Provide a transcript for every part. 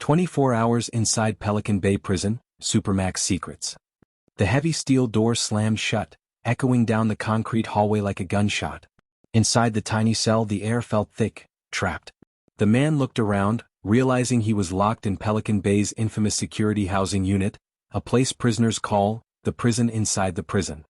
24 hours inside Pelican Bay Prison, Supermax secrets. The heavy steel door slammed shut, echoing down the concrete hallway like a gunshot. Inside the tiny cell the air felt thick, trapped. The man looked around, realizing he was locked in Pelican Bay's infamous security housing unit, a place prisoners call the prison inside the prison.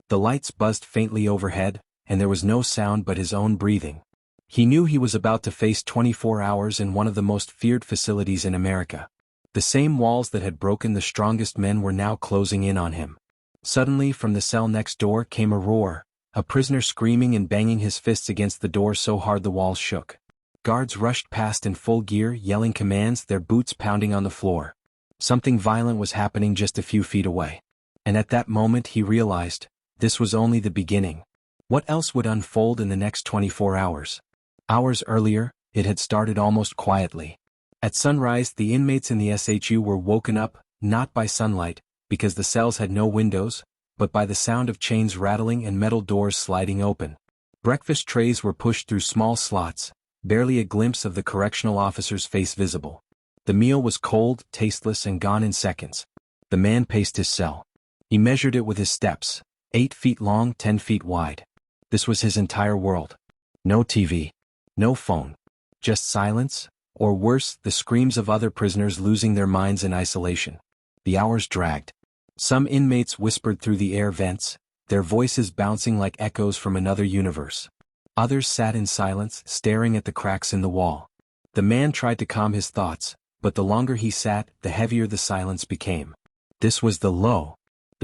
The lights buzzed faintly overhead, and there was no sound but his own breathing. He knew he was about to face 24 hours in one of the most feared facilities in America. The same walls that had broken the strongest men were now closing in on him. Suddenly from the cell next door came a roar, a prisoner screaming and banging his fists against the door so hard the walls shook. Guards rushed past in full gear, yelling commands, their boots pounding on the floor. Something violent was happening just a few feet away. And at that moment he realized, this was only the beginning. What else would unfold in the next 24 hours? Hours earlier, it had started almost quietly. At sunrise the inmates in the SHU were woken up, not by sunlight, because the cells had no windows, but by the sound of chains rattling and metal doors sliding open. Breakfast trays were pushed through small slots, barely a glimpse of the correctional officer's face visible. The meal was cold, tasteless and gone in seconds. The man paced his cell. He measured it with his steps, 8 feet long, 10 feet wide. This was his entire world. No TV. No phone. Just silence, or worse, the screams of other prisoners losing their minds in isolation. The hours dragged. Some inmates whispered through the air vents, their voices bouncing like echoes from another universe. Others sat in silence, staring at the cracks in the wall. The man tried to calm his thoughts, but the longer he sat, the heavier the silence became. This was the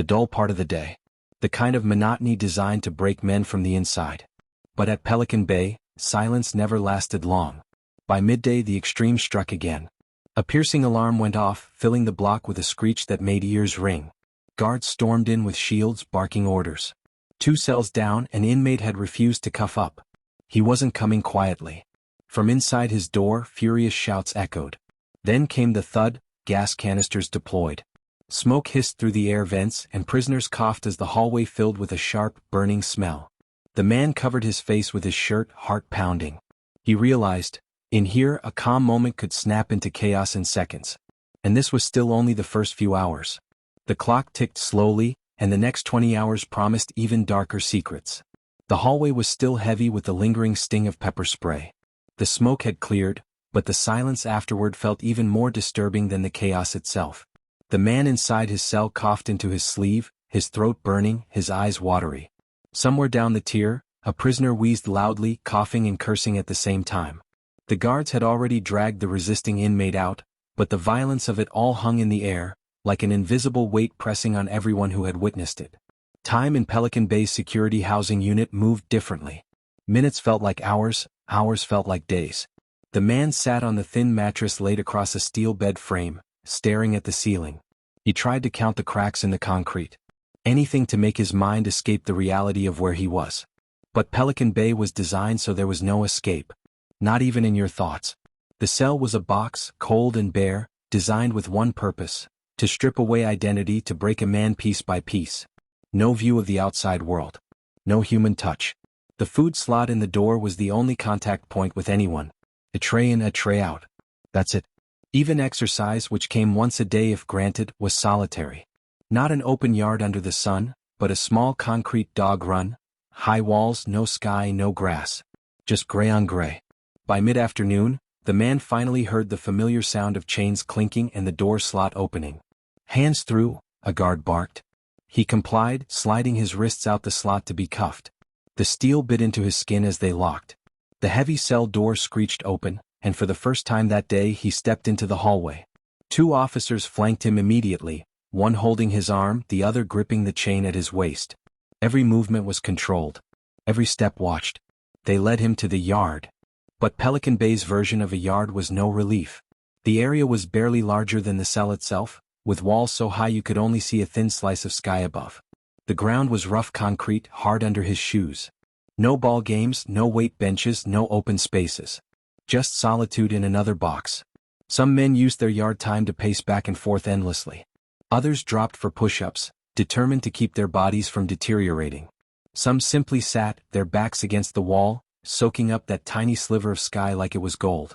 dull part of the day. The kind of monotony designed to break men from the inside. But at Pelican Bay, silence never lasted long. By midday the extreme struck again. A piercing alarm went off, filling the block with a screech that made ears ring. Guards stormed in with shields, barking orders. 2 cells down, an inmate had refused to cuff up. He wasn't coming quietly. From inside his door, furious shouts echoed. Then came the thud, gas canisters deployed. Smoke hissed through the air vents, and prisoners coughed as the hallway filled with a sharp, burning smell. The man covered his face with his shirt, heart pounding. He realized, in here a calm moment could snap into chaos in seconds. And this was still only the first few hours. The clock ticked slowly, and the next 20 hours promised even darker secrets. The hallway was still heavy with the lingering sting of pepper spray. The smoke had cleared, but the silence afterward felt even more disturbing than the chaos itself. The man inside his cell coughed into his sleeve, his throat burning, his eyes watery. Somewhere down the tier, a prisoner wheezed loudly, coughing and cursing at the same time. The guards had already dragged the resisting inmate out, but the violence of it all hung in the air, like an invisible weight pressing on everyone who had witnessed it. Time in Pelican Bay's security housing unit moved differently. Minutes felt like hours, hours felt like days. The man sat on the thin mattress laid across a steel bed frame, staring at the ceiling. He tried to count the cracks in the concrete. Anything to make his mind escape the reality of where he was. But Pelican Bay was designed so there was no escape. Not even in your thoughts. The cell was a box, cold and bare, designed with one purpose: to strip away identity, to break a man piece by piece. No view of the outside world. No human touch. The food slot in the door was the only contact point with anyone. A tray in, a tray out. That's it. Even exercise, which came once a day if granted, was solitary. Not an open yard under the sun, but a small concrete dog run. High walls, no sky, no grass. Just gray on gray. By mid-afternoon, the man finally heard the familiar sound of chains clinking and the door slot opening. Hands through, a guard barked. He complied, sliding his wrists out the slot to be cuffed. The steel bit into his skin as they locked. The heavy cell door screeched open, and for the first time that day he stepped into the hallway. 2 officers flanked him immediately, one holding his arm, the other gripping the chain at his waist. Every movement was controlled. Every step watched. They led him to the yard. But Pelican Bay's version of a yard was no relief. The area was barely larger than the cell itself, with walls so high you could only see a thin slice of sky above. The ground was rough concrete, hard under his shoes. No ball games, no weight benches, no open spaces. Just solitude in another box. Some men used their yard time to pace back and forth endlessly. Others dropped for push-ups, determined to keep their bodies from deteriorating. Some simply sat, their backs against the wall, soaking up that tiny sliver of sky like it was gold.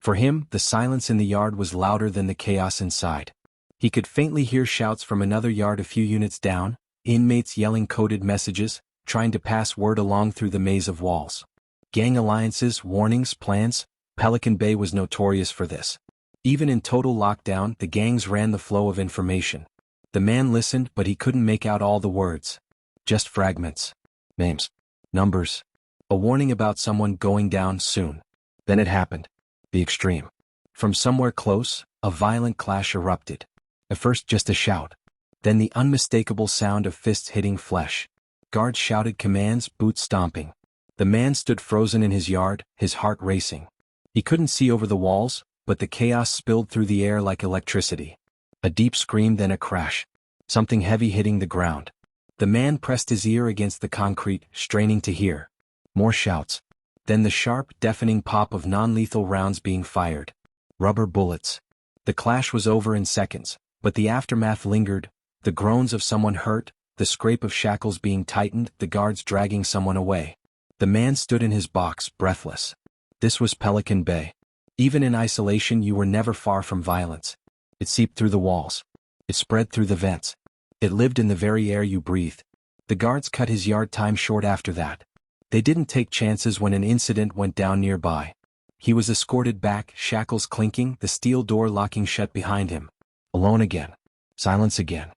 For him, the silence in the yard was louder than the chaos inside. He could faintly hear shouts from another yard a few units down, inmates yelling coded messages, trying to pass word along through the maze of walls. Gang alliances, warnings, plans. Pelican Bay was notorious for this. Even in total lockdown, the gangs ran the flow of information. The man listened, but he couldn't make out all the words. Just fragments. Names. Numbers. A warning about someone going down soon. Then it happened. The extreme. From somewhere close, a violent clash erupted. At first just a shout. Then the unmistakable sound of fists hitting flesh. Guards shouted commands, boots stomping. The man stood frozen in his yard, his heart racing. He couldn't see over the walls, but the chaos spilled through the air like electricity. A deep scream, then a crash. Something heavy hitting the ground. The man pressed his ear against the concrete, straining to hear. More shouts. Then the sharp, deafening pop of non-lethal rounds being fired. Rubber bullets. The clash was over in seconds, but the aftermath lingered. The groans of someone hurt, the scrape of shackles being tightened, the guards dragging someone away. The man stood in his box, breathless. This was Pelican Bay. Even in isolation, you were never far from violence. It seeped through the walls. It spread through the vents. It lived in the very air you breathed. The guards cut his yard time short after that. They didn't take chances when an incident went down nearby. He was escorted back, shackles clinking, the steel door locking shut behind him. Alone again. Silence again.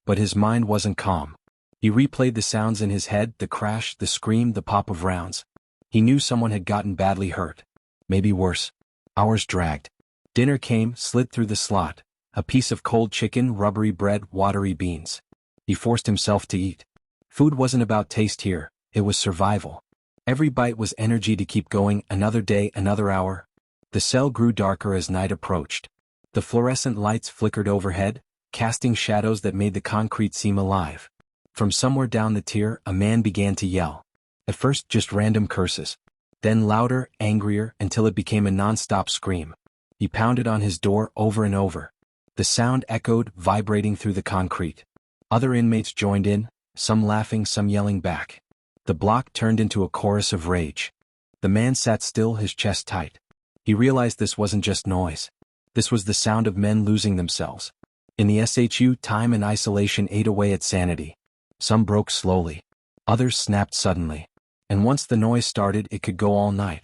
But his mind wasn't calm. He replayed the sounds in his head, the crash, the scream, the pop of rounds. He knew someone had gotten badly hurt. Maybe worse. Hours dragged. Dinner came, slid through the slot. A piece of cold chicken, rubbery bread, watery beans. He forced himself to eat. Food wasn't about taste here, it was survival. Every bite was energy to keep going, another day, another hour. The cell grew darker as night approached. The fluorescent lights flickered overhead, casting shadows that made the concrete seem alive. From somewhere down the tier, a man began to yell. At first just random curses. Then louder, angrier, until it became a non-stop scream. He pounded on his door over and over. The sound echoed, vibrating through the concrete. Other inmates joined in, some laughing, some yelling back. The block turned into a chorus of rage. The man sat still, his chest tight. He realized this wasn't just noise. This was the sound of men losing themselves. In the SHU, time and isolation ate away at sanity. Some broke slowly. Others snapped suddenly. And once the noise started, it could go all night.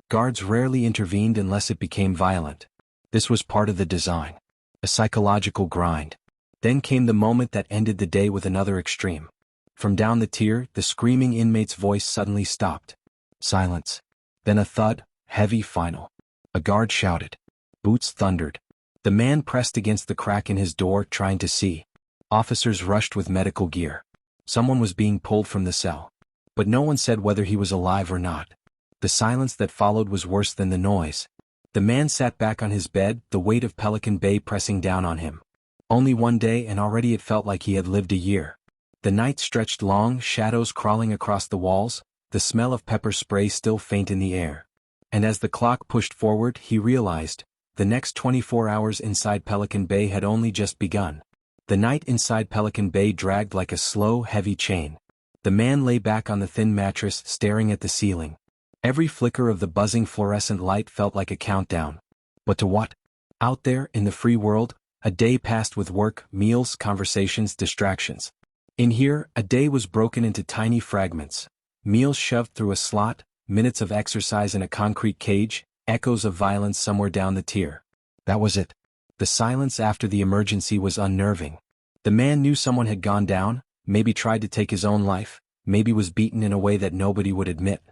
Guards rarely intervened unless it became violent. This was part of the design. A psychological grind. Then came the moment that ended the day with another extreme. From down the tier, the screaming inmate's voice suddenly stopped. Silence. Then a thud, heavy, final. A guard shouted. Boots thundered. The man pressed against the crack in his door, trying to see. Officers rushed with medical gear. Someone was being pulled from the cell. But no one said whether he was alive or not. The silence that followed was worse than the noise. The man sat back on his bed, the weight of Pelican Bay pressing down on him. Only one day, and already it felt like he had lived a year. The night stretched long, shadows crawling across the walls, the smell of pepper spray still faint in the air. And as the clock pushed forward, he realized, the next 24 hours inside Pelican Bay had only just begun. The night inside Pelican Bay dragged like a slow, heavy chain. The man lay back on the thin mattress, staring at the ceiling. Every flicker of the buzzing fluorescent light felt like a countdown. But to what? Out there, in the free world, a day passed with work, meals, conversations, distractions. In here, a day was broken into tiny fragments. Meals shoved through a slot, minutes of exercise in a concrete cage, echoes of violence somewhere down the tier. That was it. The silence after the emergency was unnerving. The man knew someone had gone down, maybe tried to take his own life, maybe was beaten in a way that nobody would admit.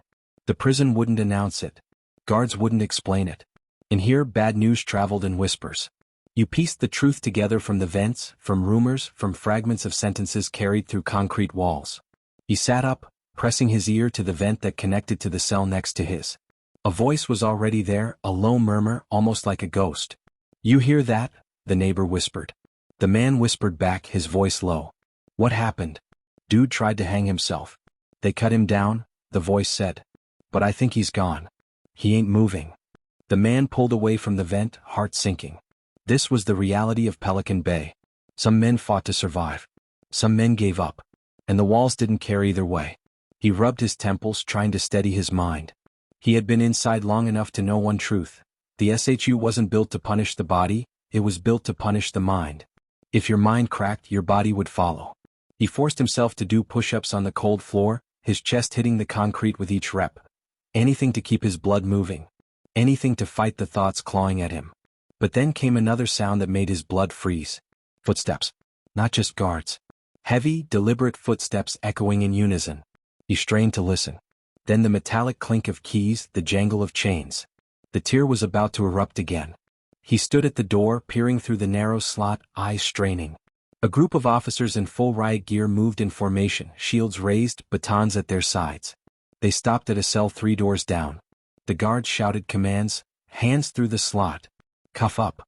The prison wouldn't announce it. Guards wouldn't explain it. In here, bad news traveled in whispers. You pieced the truth together from the vents, from rumors, from fragments of sentences carried through concrete walls. He sat up, pressing his ear to the vent that connected to the cell next to his. A voice was already there, a low murmur, almost like a ghost. You hear that? The neighbor whispered. The man whispered back, his voice low. What happened? Dude tried to hang himself. They cut him down, the voice said. But I think he's gone. He ain't moving. The man pulled away from the vent, heart sinking. This was the reality of Pelican Bay. Some men fought to survive. Some men gave up. And the walls didn't care either way. He rubbed his temples, trying to steady his mind. He had been inside long enough to know one truth. The SHU wasn't built to punish the body, it was built to punish the mind. If your mind cracked, your body would follow. He forced himself to do push-ups on the cold floor, his chest hitting the concrete with each rep. Anything to keep his blood moving. Anything to fight the thoughts clawing at him. But then came another sound that made his blood freeze. Footsteps. Not just guards. Heavy, deliberate footsteps echoing in unison. He strained to listen. Then the metallic clink of keys, the jangle of chains. The tear was about to erupt again. He stood at the door, peering through the narrow slot, eyes straining. A group of officers in full riot gear moved in formation, shields raised, batons at their sides. They stopped at a cell 3 doors down. The guards shouted commands, hands through the slot. Cuff up.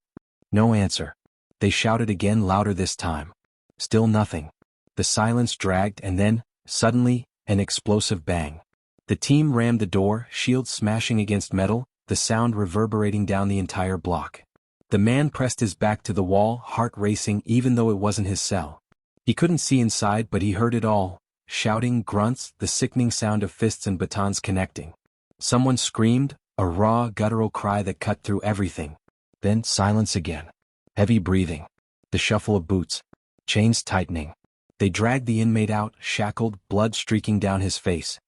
No answer. They shouted again, louder this time. Still nothing. The silence dragged, and then, suddenly, an explosive bang. The team rammed the door, shields smashing against metal, the sound reverberating down the entire block. The man pressed his back to the wall, heart racing even though it wasn't his cell. He couldn't see inside, but he heard it all. Shouting, grunts, the sickening sound of fists and batons connecting. Someone screamed, a raw, guttural cry that cut through everything. Then silence again. Heavy breathing. The shuffle of boots. Chains tightening. They dragged the inmate out, shackled, blood streaking down his face.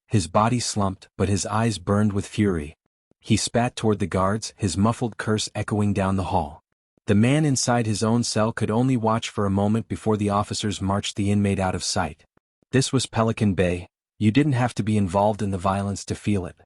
His body slumped, but his eyes burned with fury. He spat toward the guards, his muffled curse echoing down the hall. The man inside his own cell could only watch for a moment before the officers marched the inmate out of sight. This was Pelican Bay. You didn't have to be involved in the violence to feel it.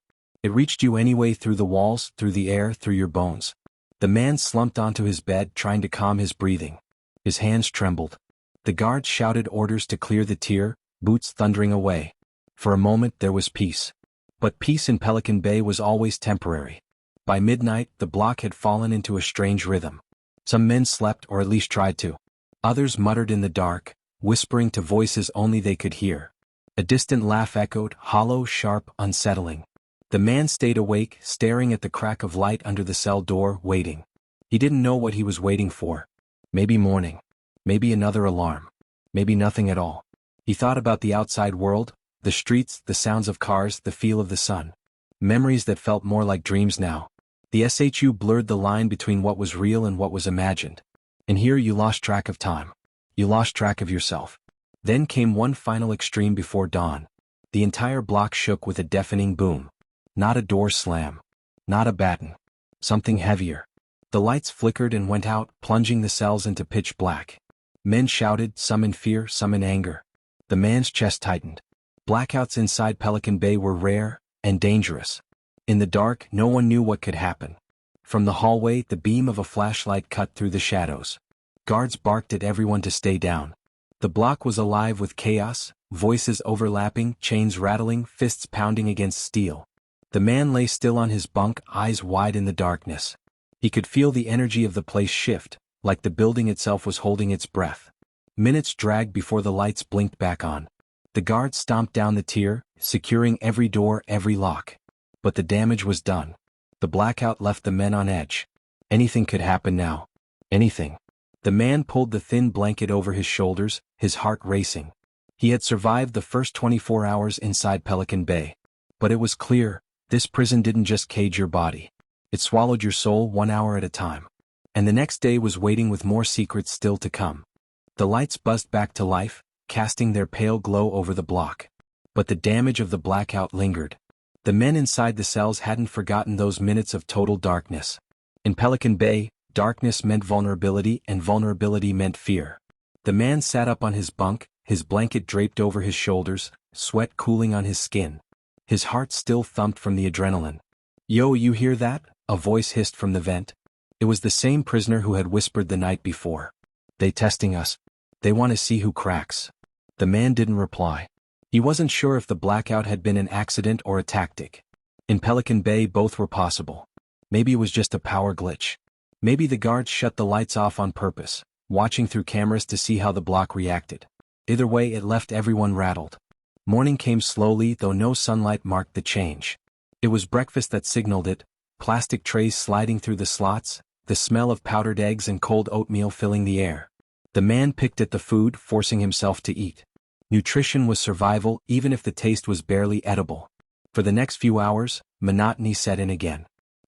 It reached you anyway, through the walls, through the air, through your bones. The man slumped onto his bed, trying to calm his breathing. His hands trembled. The guards shouted orders to clear the tier, boots thundering away. For a moment there was peace. But peace in Pelican Bay was always temporary. By midnight, the block had fallen into a strange rhythm. Some men slept, or at least tried to. Others muttered in the dark, whispering to voices only they could hear. A distant laugh echoed, hollow, sharp, unsettling. The man stayed awake, staring at the crack of light under the cell door, waiting. He didn't know what he was waiting for. Maybe morning. Maybe another alarm. Maybe nothing at all. He thought about the outside world, the streets, the sounds of cars, the feel of the sun. Memories that felt more like dreams now. The SHU blurred the line between what was real and what was imagined. And here you lost track of time. You lost track of yourself. Then came one final extreme before dawn. The entire block shook with a deafening boom. Not a door slam. Not a baton. Something heavier. The lights flickered and went out, plunging the cells into pitch black. Men shouted, some in fear, some in anger. The man's chest tightened. Blackouts inside Pelican Bay were rare and dangerous. In the dark, no one knew what could happen. From the hallway, the beam of a flashlight cut through the shadows. Guards barked at everyone to stay down. The block was alive with chaos, voices overlapping, chains rattling, fists pounding against steel. The man lay still on his bunk, eyes wide in the darkness. He could feel the energy of the place shift, like the building itself was holding its breath. Minutes dragged before the lights blinked back on. The guards stomped down the tier, securing every door, every lock. But the damage was done. The blackout left the men on edge. Anything could happen now. Anything. The man pulled the thin blanket over his shoulders, his heart racing. He had survived the first 24 hours inside Pelican Bay. But it was clear, this prison didn't just cage your body. It swallowed your soul 1 hour at a time. And the next day was waiting with more secrets still to come. The lights buzzed back to life, casting their pale glow over the block. But the damage of the blackout lingered. The men inside the cells hadn't forgotten those minutes of total darkness. In Pelican Bay, darkness meant vulnerability, and vulnerability meant fear. The man sat up on his bunk, his blanket draped over his shoulders, sweat cooling on his skin. His heart still thumped from the adrenaline. "Yo, you hear that?" a voice hissed from the vent. It was the same prisoner who had whispered the night before. "They testing us. They want to see who cracks." The man didn't reply. He wasn't sure if the blackout had been an accident or a tactic. In Pelican Bay, both were possible. Maybe it was just a power glitch. Maybe the guards shut the lights off on purpose, watching through cameras to see how the block reacted. Either way, it left everyone rattled. Morning came slowly, though no sunlight marked the change. It was breakfast that signaled it, plastic trays sliding through the slots, the smell of powdered eggs and cold oatmeal filling the air. The man picked at the food, forcing himself to eat. Nutrition was survival, even if the taste was barely edible. For the next few hours, monotony set in again.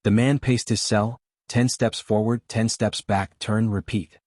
The man paced his cell, 10 steps forward, 10 steps back, turn, repeat.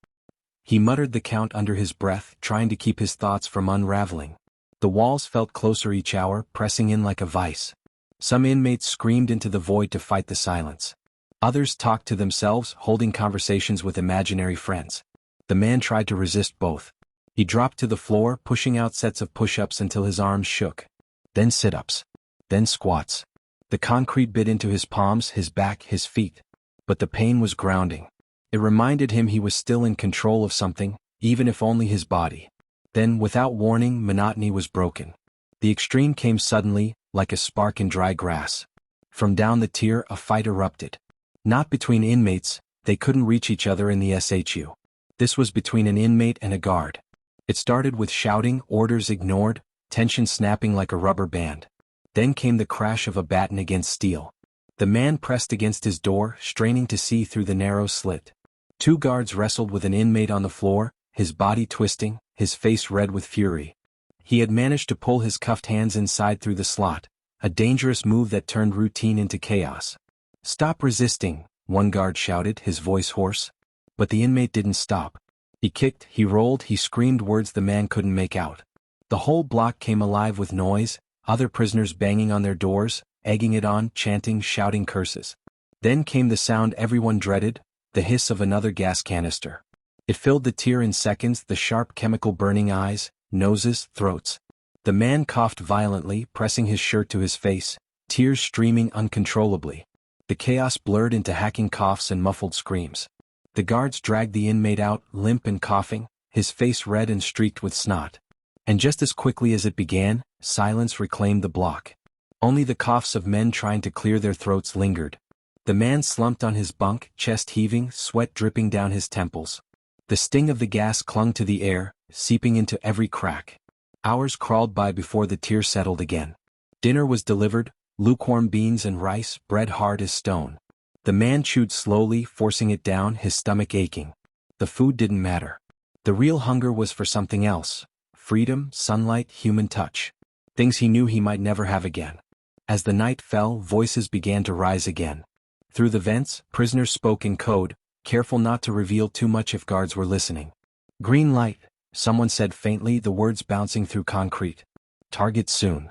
He muttered the count under his breath, trying to keep his thoughts from unraveling. The walls felt closer each hour, pressing in like a vice. Some inmates screamed into the void to fight the silence. Others talked to themselves, holding conversations with imaginary friends. The man tried to resist both. He dropped to the floor, pushing out sets of push-ups until his arms shook. Then sit-ups. Then squats. The concrete bit into his palms, his back, his feet. But the pain was grounding. It reminded him he was still in control of something, even if only his body. Then, without warning, monotony was broken. The extreme came suddenly, like a spark in dry grass. From down the tier, a fight erupted. Not between inmates, they couldn't reach each other in the SHU. This was between an inmate and a guard. It started with shouting, orders ignored, tension snapping like a rubber band. Then came the crash of a baton against steel. The man pressed against his door, straining to see through the narrow slit. 2 guards wrestled with an inmate on the floor, his body twisting, his face red with fury. He had managed to pull his cuffed hands inside through the slot, a dangerous move that turned routine into chaos. "Stop resisting," one guard shouted, his voice hoarse. But the inmate didn't stop. He kicked, he rolled, he screamed words the man couldn't make out. The whole block came alive with noise, other prisoners banging on their doors, egging it on, chanting, shouting curses. Then came the sound everyone dreaded, the hiss of another gas canister. It filled the tier in seconds, the sharp chemical burning eyes, noses, throats. The man coughed violently, pressing his shirt to his face, tears streaming uncontrollably. The chaos blurred into hacking coughs and muffled screams. The guards dragged the inmate out, limp and coughing, his face red and streaked with snot. And just as quickly as it began, silence reclaimed the block. Only the coughs of men trying to clear their throats lingered. The man slumped on his bunk, chest heaving, sweat dripping down his temples. The sting of the gas clung to the air, seeping into every crack. Hours crawled by before the tear settled again. Dinner was delivered, lukewarm beans and rice, bread hard as stone. The man chewed slowly, forcing it down, his stomach aching. The food didn't matter. The real hunger was for something else. Freedom, sunlight, human touch. Things he knew he might never have again. As the night fell, voices began to rise again. Through the vents, prisoners spoke in code, careful not to reveal too much if guards were listening. "Green light," someone said faintly, the words bouncing through concrete. "Target soon."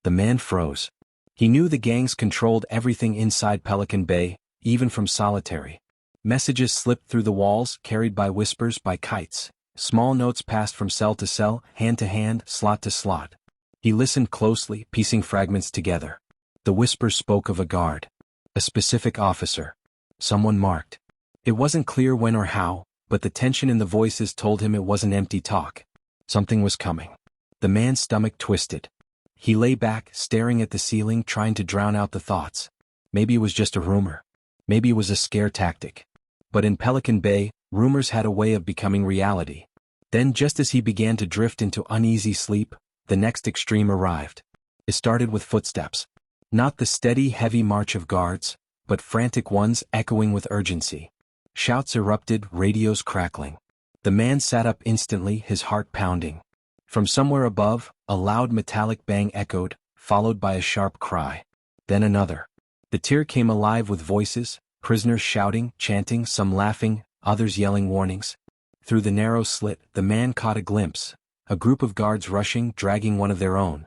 The man froze. He knew the gangs controlled everything inside Pelican Bay, even from solitary. Messages slipped through the walls, carried by whispers, by kites. Small notes passed from cell to cell, hand to hand, slot to slot. He listened closely, piecing fragments together. The whispers spoke of a guard. A specific officer. Someone marked. It wasn't clear when or how, but the tension in the voices told him it wasn't empty talk. Something was coming. The man's stomach twisted. He lay back, staring at the ceiling, trying to drown out the thoughts. Maybe it was just a rumor. Maybe it was a scare tactic. But in Pelican Bay, rumors had a way of becoming reality. Then, just as he began to drift into uneasy sleep, the next extreme arrived. It started with footsteps. Not the steady, heavy march of guards, but frantic ones echoing with urgency. Shouts erupted, radios crackling. The man sat up instantly, his heart pounding. From somewhere above, a loud metallic bang echoed, followed by a sharp cry. Then another. The tier came alive with voices, prisoners shouting, chanting, some laughing, others yelling warnings. Through the narrow slit, the man caught a glimpse. A group of guards rushing, dragging one of their own.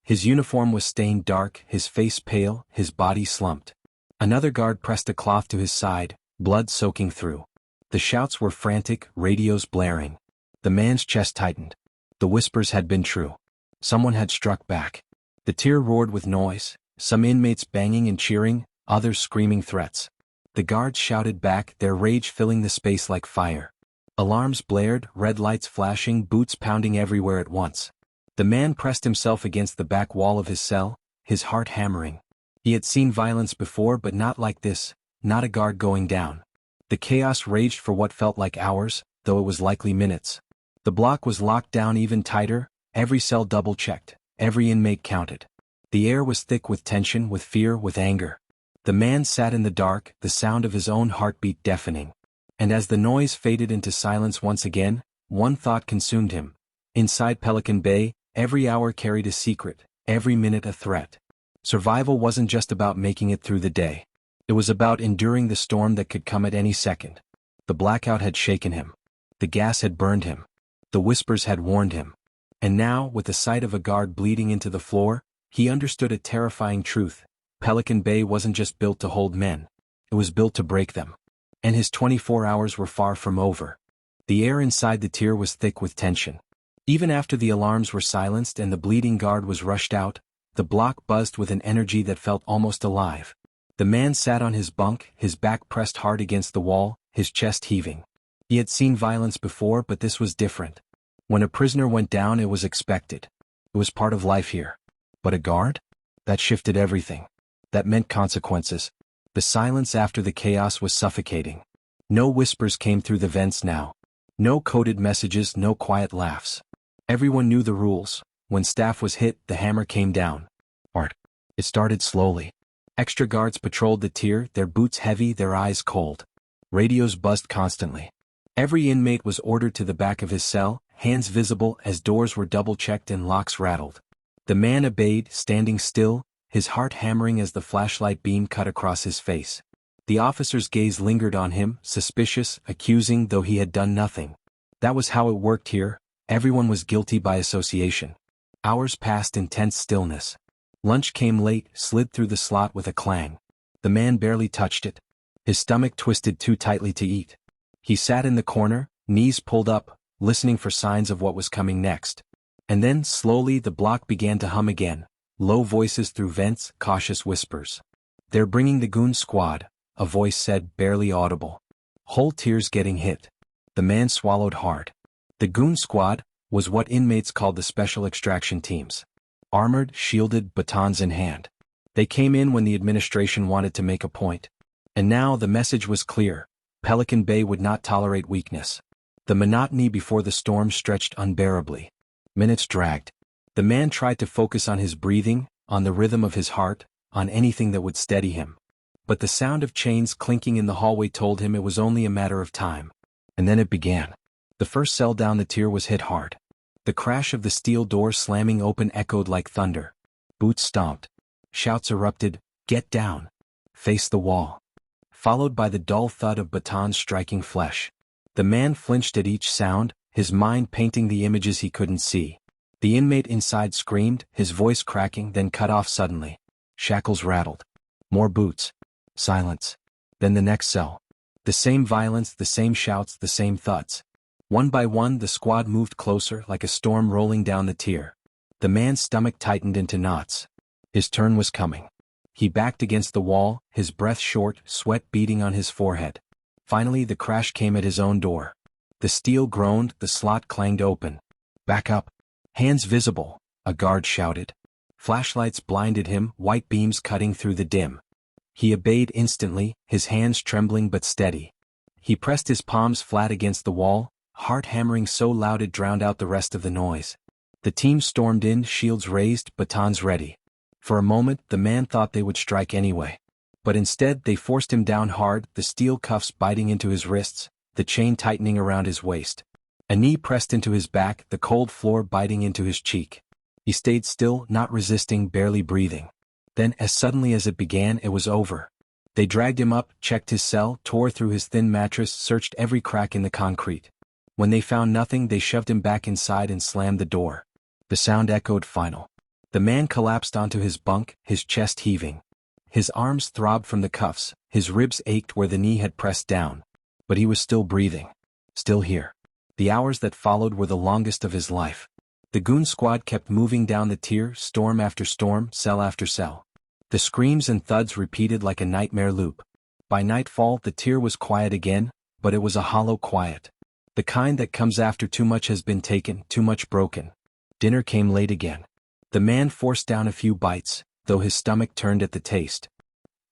His uniform was stained dark, his face pale, his body slumped. Another guard pressed a cloth to his side, blood soaking through. The shouts were frantic, radios blaring. The man's chest tightened. The whispers had been true. Someone had struck back. The tier roared with noise, some inmates banging and cheering, others screaming threats. The guards shouted back, their rage filling the space like fire. Alarms blared, red lights flashing, boots pounding everywhere at once. The man pressed himself against the back wall of his cell, his heart hammering. He had seen violence before, but not like this, not a guard going down. The chaos raged for what felt like hours, though it was likely minutes. The block was locked down even tighter, every cell double-checked, every inmate counted. The air was thick with tension, with fear, with anger. The man sat in the dark, the sound of his own heartbeat deafening. And as the noise faded into silence once again, one thought consumed him. Inside Pelican Bay, every hour carried a secret, every minute a threat. Survival wasn't just about making it through the day. It was about enduring the storm that could come at any second. The blackout had shaken him. The gas had burned him. The whispers had warned him. And now, with the sight of a guard bleeding into the floor, he understood a terrifying truth. Pelican Bay wasn't just built to hold men. It was built to break them. And his 24 hours were far from over. The air inside the tier was thick with tension. Even after the alarms were silenced and the bleeding guard was rushed out, the block buzzed with an energy that felt almost alive. The man sat on his bunk, his back pressed hard against the wall, his chest heaving. He had seen violence before, but this was different. When a prisoner went down, it was expected. It was part of life here. But a guard? That shifted everything. That meant consequences. The silence after the chaos was suffocating. No whispers came through the vents now. No coded messages, no quiet laughs. Everyone knew the rules. When staff was hit, the hammer came down. It started slowly. Extra guards patrolled the tier, their boots heavy, their eyes cold. Radios buzzed constantly. Every inmate was ordered to the back of his cell, hands visible as doors were double-checked and locks rattled. The man obeyed, standing still, his heart hammering as the flashlight beam cut across his face. The officer's gaze lingered on him, suspicious, accusing, though he had done nothing. That was how it worked here. Everyone was guilty by association. Hours passed in tense stillness. Lunch came late, slid through the slot with a clang. The man barely touched it. His stomach twisted too tightly to eat. He sat in the corner, knees pulled up, listening for signs of what was coming next. And then, slowly, the block began to hum again. Low voices through vents, cautious whispers. "They're bringing the Goon squad," a voice said, barely audible. Whole tiers getting hit. The man swallowed hard. The Goon squad was what inmates called the special extraction teams. Armored, shielded, batons in hand. They came in when the administration wanted to make a point. And now the message was clear. Pelican Bay would not tolerate weakness. The monotony before the storm stretched unbearably. Minutes dragged. The man tried to focus on his breathing, on the rhythm of his heart, on anything that would steady him. But the sound of chains clinking in the hallway told him it was only a matter of time. And then it began. The first cell down the tier was hit hard. The crash of the steel door slamming open echoed like thunder. Boots stomped. Shouts erupted, "Get down! Face the wall!" Followed by the dull thud of batons striking flesh. The man flinched at each sound, his mind painting the images he couldn't see. The inmate inside screamed, his voice cracking, then cut off suddenly. Shackles rattled. More boots. Silence. Then the next cell. The same violence, the same shouts, the same thuds. One by one the squad moved closer like a storm rolling down the tier. The man's stomach tightened into knots. His turn was coming. He backed against the wall, his breath short, sweat beading on his forehead. Finally the crash came at his own door. The steel groaned, the slot clanged open. "Back up! Hands visible!" a guard shouted. Flashlights blinded him, white beams cutting through the dim. He obeyed instantly, his hands trembling but steady. He pressed his palms flat against the wall, heart hammering so loud it drowned out the rest of the noise. The team stormed in, shields raised, batons ready. For a moment, the man thought they would strike anyway. But instead, they forced him down hard, the steel cuffs biting into his wrists, the chain tightening around his waist. A knee pressed into his back, the cold floor biting into his cheek. He stayed still, not resisting, barely breathing. Then, as suddenly as it began, it was over. They dragged him up, checked his cell, tore through his thin mattress, searched every crack in the concrete. When they found nothing, they shoved him back inside and slammed the door. The sound echoed final. The man collapsed onto his bunk, his chest heaving. His arms throbbed from the cuffs, his ribs ached where the knee had pressed down. But he was still breathing. Still here. The hours that followed were the longest of his life. The Goon squad kept moving down the tier, storm after storm, cell after cell. The screams and thuds repeated like a nightmare loop. By nightfall, the tier was quiet again, but it was a hollow quiet. The kind that comes after too much has been taken, too much broken. Dinner came late again. The man forced down a few bites, though his stomach turned at the taste.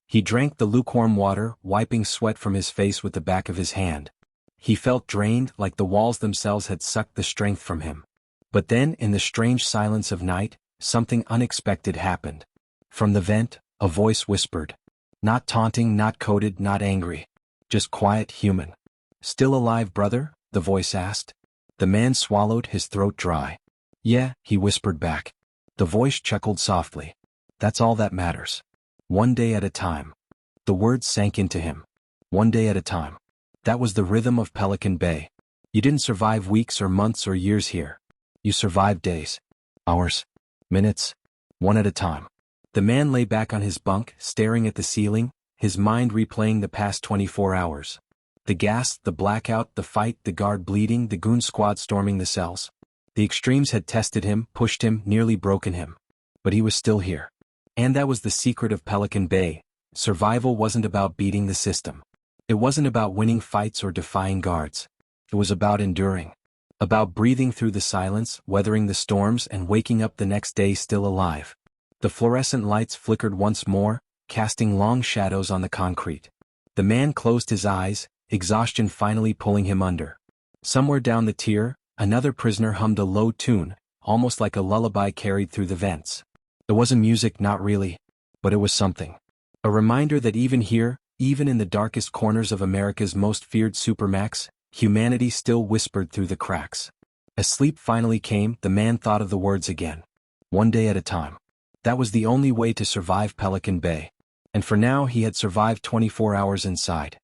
He drank the lukewarm water, wiping sweat from his face with the back of his hand. He felt drained, like the walls themselves had sucked the strength from him. But then, in the strange silence of night, something unexpected happened. From the vent, a voice whispered. Not taunting, not coded, not angry. Just quiet, human. "Still alive, brother?" the voice asked. The man swallowed, his throat dry. "Yeah," he whispered back. The voice chuckled softly. "That's all that matters. One day at a time." The words sank into him. One day at a time. That was the rhythm of Pelican Bay. You didn't survive weeks or months or years here. You survived days. Hours. Minutes. One at a time. The man lay back on his bunk, staring at the ceiling, his mind replaying the past 24 hours. The gas, the blackout, the fight, the guard bleeding, the goon squad storming the cells. The extremes had tested him, pushed him, nearly broken him. But he was still here. And that was the secret of Pelican Bay. Survival wasn't about beating the system. It wasn't about winning fights or defying guards. It was about enduring. About breathing through the silence, weathering the storms, and waking up the next day still alive. The fluorescent lights flickered once more, casting long shadows on the concrete. The man closed his eyes, exhaustion finally pulling him under. Somewhere down the tier, another prisoner hummed a low tune, almost like a lullaby carried through the vents. It wasn't music, not really. But it was something. A reminder that even here, even in the darkest corners of America's most feared Supermax, humanity still whispered through the cracks. As sleep finally came, the man thought of the words again. One day at a time. That was the only way to survive Pelican Bay. And for now he had survived 24 hours inside.